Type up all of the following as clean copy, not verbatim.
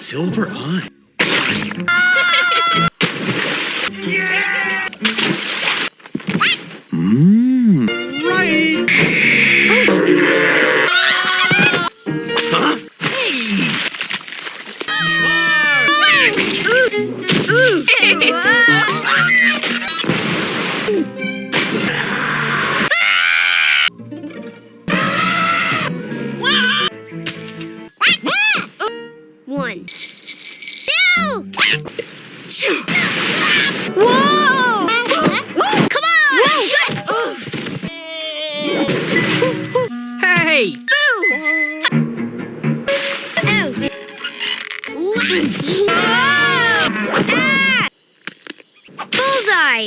silver eye. Right. Huh? One. Two. Whoa! Come on! Whoa! Hey! Boo! Ouch! Ah! Bullseye!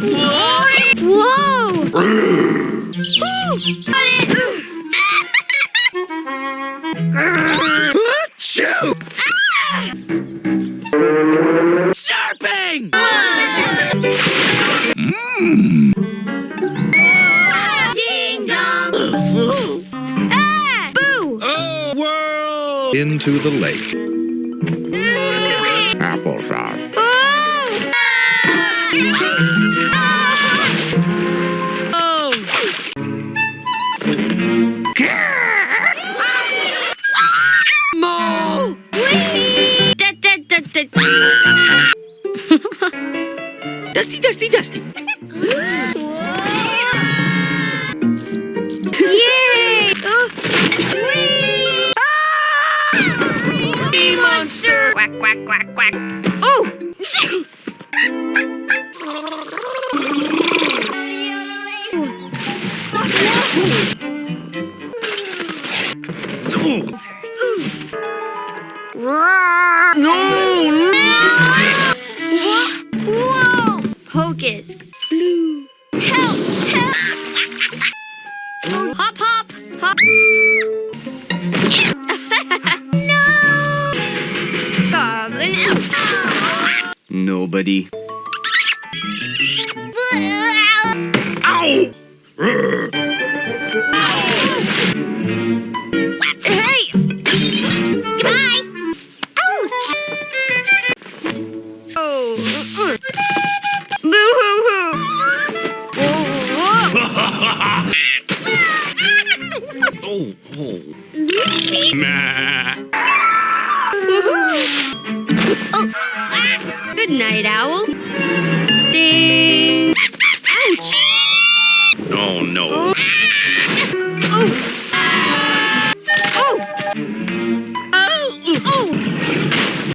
Whoa! Whoa! Whoa! Got it! Achoo! Sharping! Ding dong! Ah! Boo! Oh, world! Into the lake. Applesauce. Oh! Mole! Dusty, Dusty, Dusty. Yay! Whee! Monster! Quack, quack, quack, quack. Oh! No! Whoa! Hocus. Blue. Help! Help! Hop, hop, hop. No! Goblin out. Nobody. Ow! Hey! Goodbye! Ouch! Oh. Boo-hoo-hoo! Whoa, Oh, oh. Nah. whoa. Oh. Good night, Owl. Ding!